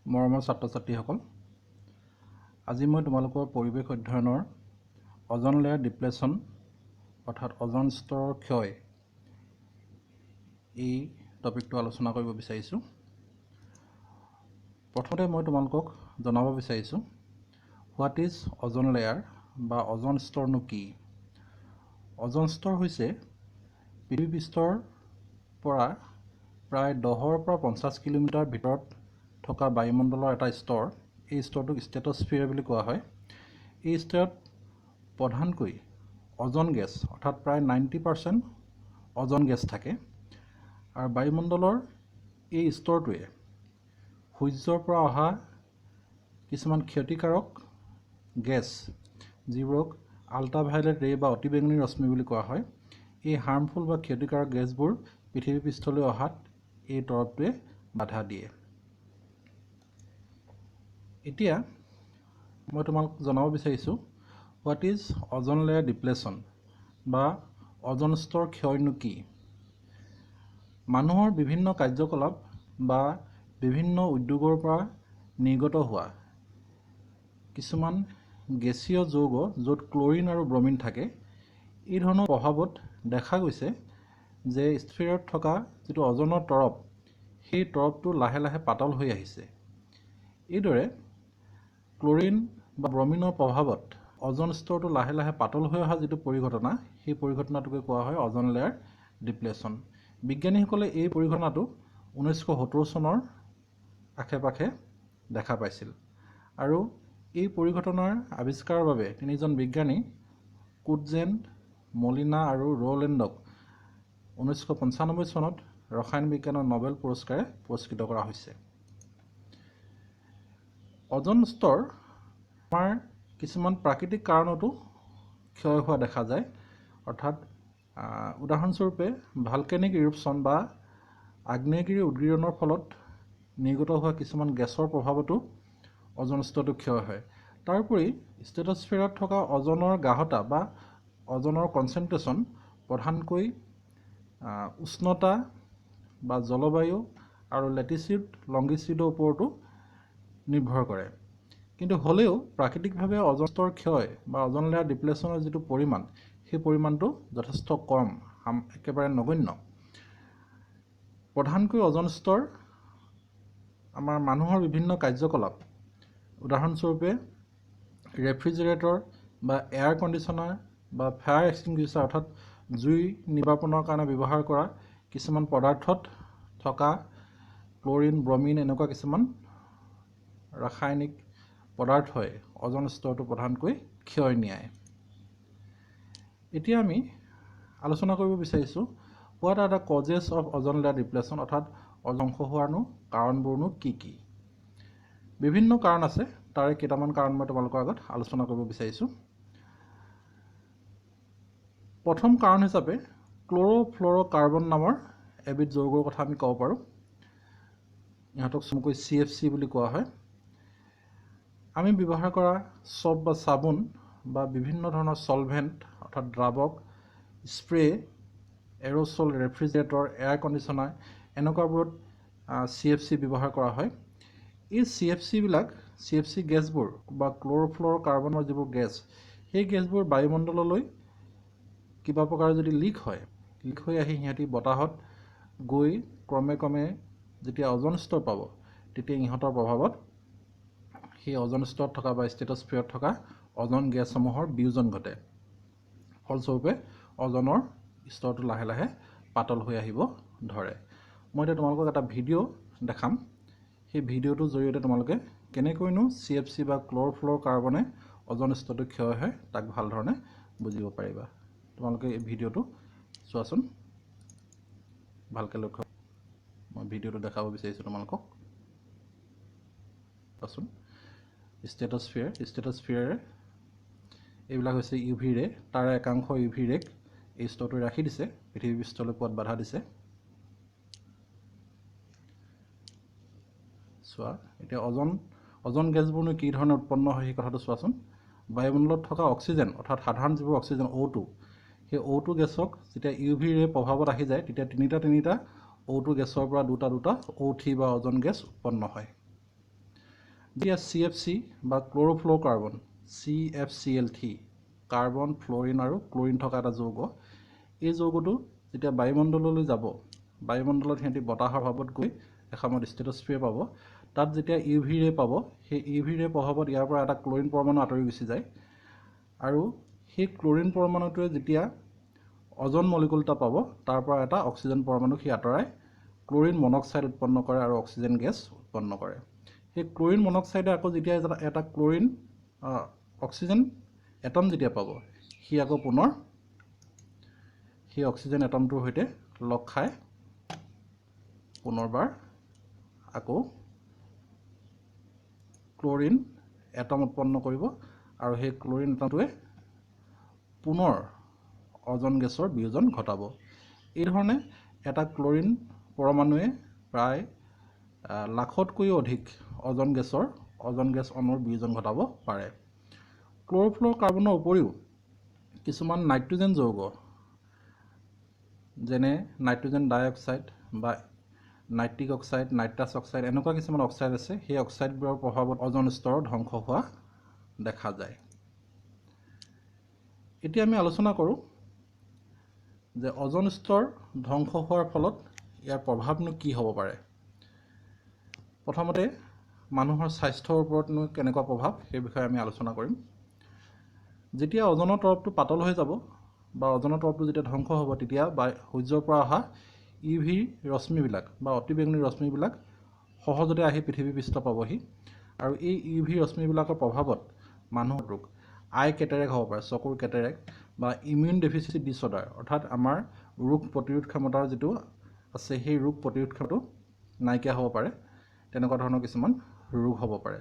মৰমৰ ছাত্ৰ-ছাত্ৰীসকল, আজি মই তোমালোকৰ পৰিৱেশ অধ্যয়নৰ অজন লেয়াৰ ডিপ্লেশ্যন অৰ্থাৎ অজন স্তৰৰ ক্ষয় এই টপিকটো আলোচনা কৰিব বিচাৰিছোঁ। প্ৰথমতে মই তোমালোকক জনাব বিচাৰিছোঁ হোৱাট ইজ অজন লেয়াৰ বা অজন স্তৰনো কি। অজন স্তৰ হৈছে পৃথিৱী পৃষ্ঠৰ পৰা প্ৰায় 10ৰ পৰা 50 কিলোমিটাৰ ভিতৰত থকা বায়ুমণ্ডলৰ এটা স্তৰ। এই স্তৰটোক ষ্ট্ৰেটোস্ফিয়াৰ বুলি কোৱা হয়। এই স্তৰত প্ৰধানকৈ অজন গেছ অৰ্থাৎ প্ৰায় 90% অজন গেছ থাকে আৰু বায়ুমণ্ডলৰ এই স্তৰটোৱে সূৰ্যৰ পৰা অহা কিছুমান ক্ষতিকাৰক গেছ, যিবোৰক আল্ট্ৰাভায়োলেট ৰে বা অতিবেঙুনী ৰশ্মি বুলি কোৱা হয়, এই হাৰ্মফুল বা ক্ষতিকাৰক গেছবোৰ পৃথিৱী পৃষ্ঠলৈ অহাত এই তৰপটোৱে বাধা দিয়ে। এতিয়া মই তোমাক জনাব বিচাৰিছোঁ হোৱাট ইজ অজন লেয়াৰ ডিপ্লেশ্যন বা অজন স্তৰ ক্ষয়নো কি। মানুহৰ বিভিন্ন কাৰ্যকলাপ বা বিভিন্ন উদ্যোগৰ পৰা নিৰ্গত হোৱা কিছুমান গেছীয় যৌগ য'ত ক্লৰিন আৰু ব্ৰমিন থাকে, এই ধৰণৰ প্ৰভাৱত দেখা গৈছে যে স্ফিয়াৰত থকা যিটো অজনৰ তৰপ, সেই তৰপটো লাহে লাহে পাতল হৈ আহিছে। এইদৰে ক্লৰিন বা ব্ৰমিনৰ প্ৰভাৱত অজন স্তৰটো লাহে লাহে পাতল হৈ অহা যিটো পৰিঘটনা, সেই পৰিঘটনাটোকে কোৱা হয় অজন লেয়াৰ ডিপ্লেশ্যন। বিজ্ঞানীসকলে এই পৰিঘটনাটো 1970 চনৰ আশে পাশে দেখা পাইছিল আৰু এই পৰিঘটনাৰ আৱিষ্কাৰৰ বাবে তিনিজন বিজ্ঞানী কুটজেন, মলিনা আৰু ৰ'লেণ্ডক 1995 চনত ৰসায়ন বিজ্ঞানৰ নোবেল পুৰস্কাৰে পুৰস্কৃত কৰা হৈছে। অজন স্তৰ আমাৰ কিছুমান প্ৰাকৃতিক কাৰণতো ক্ষয় হোৱা দেখা যায়, অৰ্থাৎ উদাহৰণস্বৰূপে ভালকেনিক ইৰupশ্যন বা আগ্নেয়গিৰি উদগীৰণৰ ফলত নিৰ্গত হোৱা কিছুমান গেছৰ প্ৰভাৱতো অজন স্তৰটো ক্ষয় হয়। তাৰোপৰি ষ্ট্ৰেটোস্ফিয়াৰত থকা অজনৰ গাঢ়তা বা অজনৰ কনচেন্ট্ৰেশ্যন প্ৰধানকৈ উষ্ণতা বা জলবায়ু আৰু লেটিচিউড লংগিচিউডৰ ওপৰতো নিৰ্ভৰ কৰে। কিন্তু হ'লেও প্ৰাকৃতিকভাৱে অজন স্তৰ ক্ষয় বা অজন লেয়াৰ ডিপ্লেশ্যনৰ যিটো পৰিমাণ, সেই পৰিমাণটো যথেষ্ট কম, একেবাৰে নগণ্য। প্ৰধানকৈ অজন স্তৰ আমাৰ মানুহৰ বিভিন্ন কাৰ্যকলাপ, উদাহৰণস্বৰূপে ৰেফ্ৰিজাৰেটৰ বা এয়াৰ কণ্ডিশ্যনাৰ বা ফায়াৰ এক্সটিংগুইশ্বাৰ অৰ্থাৎ জুই নিৰ্বাপনৰ কাৰণে ব্যৱহাৰ কৰা কিছুমান পদাৰ্থত থকা ক্লৰিন, ব্ৰমিন এনেকুৱা কিছুমান ৰাসায়নিক পদাৰ্থই অজন স্তৰটো প্ৰধানকৈ ক্ষয় নিয়ায়। এতিয়া আমি আলোচনা কৰিব বিচাৰিছোঁ what are the causes of ozone layer depletion অৰ্থাৎ অজন ধ্বংস হোৱাৰনো কাৰণবোৰনো কি কি। বিভিন্ন কাৰণ আছে, তাৰে কেইটামান কাৰণ মই তোমালোকৰ আগত আলোচনা কৰিব বিচাৰিছোঁ। প্ৰথম কাৰণ হিচাপে ক্ল'ৰ'ফ্ল'ৰ'কাৰ্বন নামৰ এবিধ যৌগৰ কথা আমি ক'ব পাৰোঁ। ইহঁতক চমুকৈ CFC বুলি কোৱা হয়। আমি ব্যৱহাৰ কৰা চপ বা চাবোন বা বিভিন্ন ধৰণৰ চলভেণ্ট অৰ্থাৎ দ্ৰাৱক, spray, aerosol, refrigerator, air conditioner এনেকুৱাবোৰত CFC ব্যৱহাৰ কৰা হয়। এই CFC গেছবোৰ বা ক্ল'ৰ'ফ্ল'ৰ'কাৰ্বনৰ যিবোৰ গেছ, সেই গেছবোৰ বায়ুমণ্ডললৈ কিবা প্ৰকাৰে যদি লিক হৈ আহি সিহঁতি বতাহত গৈ ক্ৰমে ক্ৰমে যেতিয়া অজন স্তৰ পাব, তেতিয়া ইহঁতৰ প্ৰভাৱত সেই অজন স্তৰত থকা বা ষ্ট্ৰেটোস্ফিয়াৰত থকা অজন গেছসমূহৰ বিয়োজন ঘটে। ফলস্বৰূপে অজনৰ স্তৰটো লাহে লাহে পাতল হৈ আহিব ধৰে। মই এতিয়া তোমালোকক এটা ভিডিঅ' দেখাম। সেই ভিডিঅ'টোৰ জৰিয়তে তোমালোকে কেনেকৈনো CFC বা ক্ল'ৰ'ফ্ল'ৰ'কাৰ্বনে অজন স্তৰটো ক্ষয় হয় তাক ভাল ধৰণে বুজিব পাৰিবা। তোমালোকে এই ভিডিঅ'টো চোৱাচোন, ভালকৈ লক্ষ্য। মই ভিডিঅ'টো দেখাব বিচাৰিছোঁ তোমালোকক। চোৱাচোন, ষ্ট্ৰেটোস্ফিয়াৰে এইবিলাক হৈছে UV ৰে, তাৰে একাংশ UV ৰেক এই স্তৰটো ৰাখি দিছে, পৃথিৱী পৃষ্ঠলৈ পোৱাত বাধা দিছে। চোৱা, এতিয়া অজন গেছবোৰনো কি ধৰণে উৎপন্ন হয় সেই কথাটো চোৱাচোন। বায়ুমণ্ডলত থকা অক্সিজেন অৰ্থাৎ সাধাৰণ যিবোৰ অক্সিজেন O2, সেই O2 গেছক যেতিয়া UV ৰে প্ৰভাৱত আহি যায়, তেতিয়া তিনিটা O2 গেছৰ পৰা দুটা O3 বা অজন গেছ উৎপন্ন হয়। যেতিয়া CFC বা ক্ল'ৰ'ফ্ল'ৰ'কাৰ্বন CFCl3 কাৰ্বন ফ্ল'ৰিন আৰু ক্ল'ৰিন থকা এটা যৌগ, এই যৌগটো যেতিয়া বায়ুমণ্ডললৈ যাব, বায়ুমণ্ডলত সিহঁতি বতাহৰ প্ৰভাৱত গৈ এসময়ত ষ্ট্ৰেটোস্ফিয়াৰ পাব, তাত যেতিয়া UV ৰে পাব, সেই UV ৰে প্ৰভাৱত ইয়াৰ পৰা এটা ক্ল'ৰিন পৰমাণু আঁতৰি গুচি যায় আৰু সেই ক্ল'ৰিন পৰমাণুটোৱে যেতিয়া অজন মলিকুলটা পাব, তাৰ পৰা এটা অক্সিজেন পৰমাণু সি আঁতৰাই ক্ল'ৰিন মনক্সাইড উৎপন্ন কৰে আৰু অক্সিজেন গেছ উৎপন্ন কৰে। সেই ক্ল'ৰিন মনক্সাইডে আকৌ যেতিয়া এটা ক্ল'ৰিন অক্সিজেন এটম যেতিয়া পাব, সি আকৌ পুনৰ সেই অক্সিজেন এটমটোৰ সৈতে লগ খাই পুনৰবাৰ আকৌ ক্ল'ৰিন এটম উৎপন্ন কৰিব আৰু সেই ক্ল'ৰিন এটমটোৱে পুনৰ অজন গেছৰ বিয়োজন ঘটাব। এই ধৰণে এটা ক্ল'ৰিন পৰমাণুৱে প্ৰায় লাখতকৈও অধিক অজন গেছ অণুৰ বিয়োজন ঘটাব পাৰে। ক্ল'ৰ'ফ্ল'ৰ'কাৰ্বনৰ উপৰিও কিছুমান নাইট্ৰজেন যৌগ যেনে নাইট্ৰজেন ডাইঅক্সাইড বা নাইট্ৰিক অক্সাইড, নাইট্ৰাছ অক্সাইড, এনেকুৱা কিছুমান অক্সাইড আছে, সেই অক্সাইডবোৰৰ প্ৰভাৱত অজন স্তৰ ধ্বংস হোৱা দেখা যায়। এতিয়া আমি আলোচনা কৰোঁ যে অজন স্তৰ ধ্বংস হোৱাৰ ফলত ইয়াৰ প্ৰভাৱনো কি হ'ব পাৰে। প্ৰথমতে মানুহৰ স্বাস্থ্যৰ ওপৰতনো কেনেকুৱা প্ৰভাৱ, সেই বিষয়ে আমি আলোচনা কৰিম। যেতিয়া অজনৰ তৰপটো পাতল হৈ যাব বা অজনৰ তৰপটো যেতিয়া ধ্বংস হ'ব, তেতিয়া সূৰ্যৰ পৰা অহা UV ৰশ্মিবিলাক বা অতিবেঙুনী ৰশ্মিবিলাক সহজতে আহি পৃথিৱী পৃষ্ঠ পাবহি আৰু এই UV ৰশ্মিবিলাকৰ প্ৰভাৱত মানুহৰ ৰোগ আই কেটেৰেক্ট হ'ব পাৰে, চকুৰ কেটেৰেক্ট বা ইমিউন ডেফিচিয়েঞ্চি ডিছঅৰ্ডাৰ, অৰ্থাৎ আমাৰ ৰোগ প্ৰতিৰোধ ক্ষমতাৰ যিটো আছে সেই ৰোগ প্ৰতিৰোধ ক্ষমতাটো নাইকিয়া হ'ব পাৰে, তেনেকুৱা ধৰণৰ কিছুমান ৰোগ হ'ব পাৰে।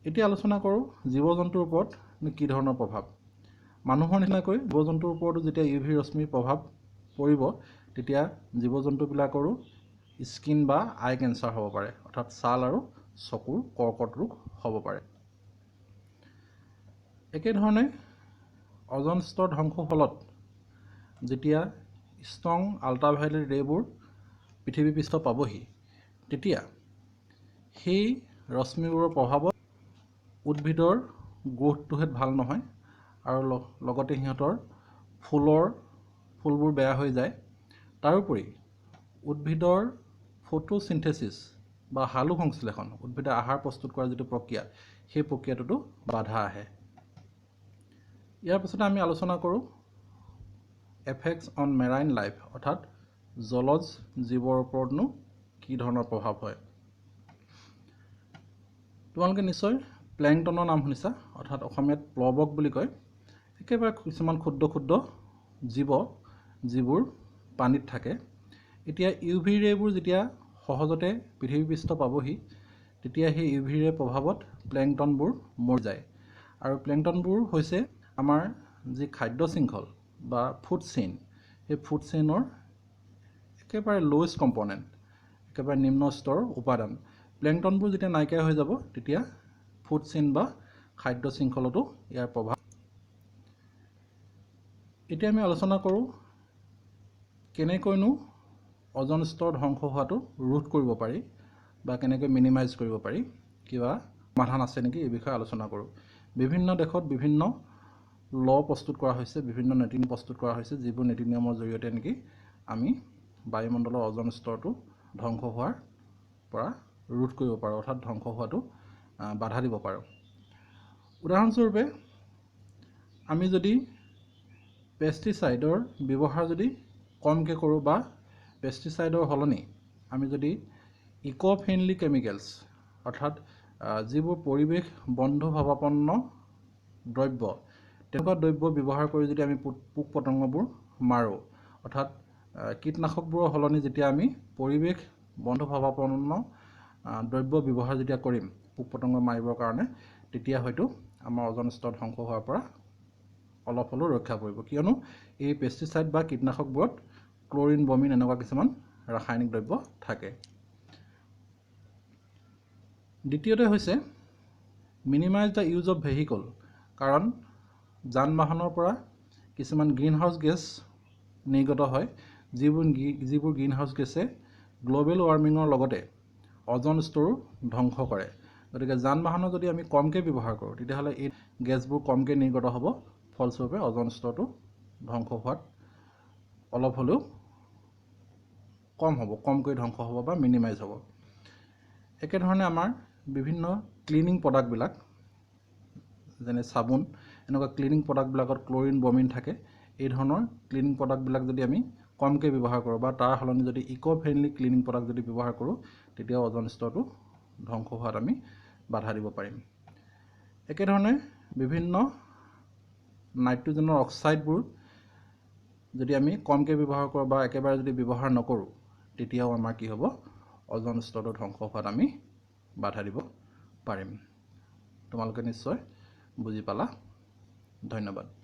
এতিয়া আলোচনা কৰোঁ জীৱ জন্তুৰ ওপৰত কি ধৰণৰ প্ৰভাৱ। মানুহৰ নিচিনাকৈ জীৱ জন্তুৰ ওপৰতো যেতিয়া UV ৰশ্মিৰ প্ৰভাৱ পৰিব, তেতিয়া জীৱ জন্তুবিলাকৰো স্কিন বা আই কেঞ্চাৰ হ'ব পাৰে, অৰ্থাৎ ছাল আৰু চকুৰ কৰ্কট ৰোগ হ'ব পাৰে। একেধৰণে অজন স্তৰ ধ্বংসৰ ফলত যেতিয়া ষ্ট্ৰং আল্ট্ৰাভায়লেট ৰে'বোৰ পৃথিৱী পৃষ্ঠ পাবহি, তেতিয়া সেই ৰশ্মিবোৰৰ প্ৰভাৱত উদ্ভিদৰ গ্ৰোথটোহেঁত ভাল নহয় আৰু লগতে সিহঁতৰ ফুলবোৰ বেয়া হৈ যায়। তাৰোপৰি উদ্ভিদৰ ফটোচিন্থেচিছ বা সালোক সংশ্লেষণ, উদ্ভিদে আহাৰ প্ৰস্তুত কৰাৰ যিটো প্ৰক্ৰিয়া, সেই প্ৰক্ৰিয়াটোতো বাধা আহে। ইয়াৰ পিছতে আমি আলোচনা কৰোঁ এফেক্টছ অন মেৰাইন লাইফ, অৰ্থাৎ জলজ জীৱৰ ওপৰতনো কি ধৰণৰ প্ৰভাৱ হয়। তোমালোকে নিশ্চয় প্লেংটনৰ নাম শুনিছা, অৰ্থাৎ অসমীয়াত প্লৱক বুলি কয়। একেবাৰে কিছুমান ক্ষুদ্ৰ ক্ষুদ্ৰ জীৱ যিবোৰ পানীত থাকে। এতিয়া UV ৰে'বোৰ যেতিয়া সহজতে পৃথিৱী পৃষ্ঠ পাবহি, তেতিয়া সেই UV ৰে প্ৰভাৱত প্লেংটনবোৰ মৰি যায় আৰু প্লেংটনবোৰ হৈছে আমাৰ যি খাদ্য শৃংখল বা ফুড চেইন, সেই ফুড চেইনৰ একেবাৰে ল'ৱেষ্ট কম্পনেণ্ট, একেবাৰে নিম্ন স্তৰৰ উপাদান। প্লেংটনবোৰ যেতিয়া নাইকিয়া হৈ যাব, তেতিয়া ফুড চেইন বা খাদ্য শৃংখলতো ইয়াৰ প্ৰভাৱ। এতিয়া আমি আলোচনা কৰোঁ কেনেকৈনো অজন স্তৰ ধ্বংস হোৱাটো ৰোধ কৰিব পাৰি বা কেনেকৈ মিনিমাইজ কৰিব পাৰি, কিবা সমাধান আছে নেকি, এই বিষয়ে আলোচনা কৰোঁ। বিভিন্ন দেশত বিভিন্ন প্ৰস্তুত কৰা হৈছে, বিভিন্ন নীতি নিয়ম প্ৰস্তুত কৰা হৈছে, যিবোৰ নীতি নিয়মৰ জৰিয়তে নেকি আমি বায়ুমণ্ডলৰ অজন স্তৰটো ধ্বংস হোৱাৰ পৰা ৰোধ কৰিব পাৰোঁ, অৰ্থাৎ ধ্বংস হোৱাটো বাধা দিব পাৰোঁ। উদাহৰণস্বৰূপে আমি যদি পেষ্টিচাইডৰ ব্যৱহাৰ যদি কমকৈ কৰোঁ বা পেষ্টিচাইডৰ সলনি আমি যদি ইক' ফ্ৰেণ্ডলি কেমিকেলছ, অৰ্থাৎ যিবোৰ পৰিৱেশ বন্ধুভাৱাপন্ন দ্ৰব্য, তেনেকুৱা দ্ৰব্য ব্যৱহাৰ কৰি যদি আমি পোক পতংগবোৰ মাৰোঁ, অৰ্থাৎ কীটনাশকবোৰৰ সলনি যেতিয়া আমি পৰিৱেশ বন্ধুভাৱাপন্ন দ্ৰব্য ব্যৱহাৰ যেতিয়া কৰিম পোক পতংগ মাৰিবৰ কাৰণে, তেতিয়া হয়তো আমাৰ অজন স্তৰ ধ্বংস হোৱাৰ পৰা অলপ হ'লেও ৰক্ষা পৰিব, কিয়নো এই পেষ্টিচাইড বা কীটনাশকবোৰত ক্ল'ৰিন, বমিন এনেকুৱা কিছুমান ৰাসায়নিক দ্ৰব্য থাকে। দ্বিতীয়তে হৈছে minimise the use of vehicle, কাৰণ যান বাহনৰ পৰা কিছুমান গ্ৰীণ হাউচ গেছ নিৰ্গত হয়, যিবোৰ গ্ৰীণ হাউচ গেছে গ্ল'বেল ৱাৰ্মিঙৰ লগতে অজন স্তৰো ধ্বংস কৰে। গতিকে যান বাহনৰ যদি আমি কমকৈ ব্যৱহাৰ কৰোঁ তেতিয়াহ'লে এই গেছবোৰ কমকৈ নিৰ্গত হ'ব, ফলস্বৰূপে অজন স্তৰটো ধ্বংস হোৱাত অলপ হ'লেও কম হ'ব, কমকৈ ধ্বংস হ'ব বা মিনিমাইজ হ'ব। একেধৰণে আমাৰ বিভিন্ন ক্লিনিং প্ৰডাক্টবিলাক যেনে চাবোন, এনেকুৱা ক্লিনিং প্ৰডাক্টবিলাকত ক্লৰিন, ব্ৰমিন থাকে। এই ধৰণৰ ক্লিনিং প্ৰডাক্টবিলাক যদি আমি কমকৈ ব্যৱহাৰ কৰোঁ বা তাৰ সলনি যদি ইক' ফ্ৰেণ্ডলি ক্লিনিং প্ৰডাক্ট যদি ব্যৱহাৰ কৰোঁ, তেতিয়া অজন স্তৰটো ধ্বংস হোৱাত আমি বাধা দিব পাৰিম। একেধৰণে বিভিন্ন নাইট্ৰজেনৰ অক্সাইডবোৰ যদি আমি কমকৈ ব্যৱহাৰ কৰোঁ বা একেবাৰে যদি ব্যৱহাৰ নকৰোঁ, তেতিয়াও আমাৰ কি হ'ব, অজন স্তৰটো ধ্বংস হোৱাত আমি বাধা দিব পাৰিম। তোমালোকে নিশ্চয় বুজি পালা। ধন্যবাদ।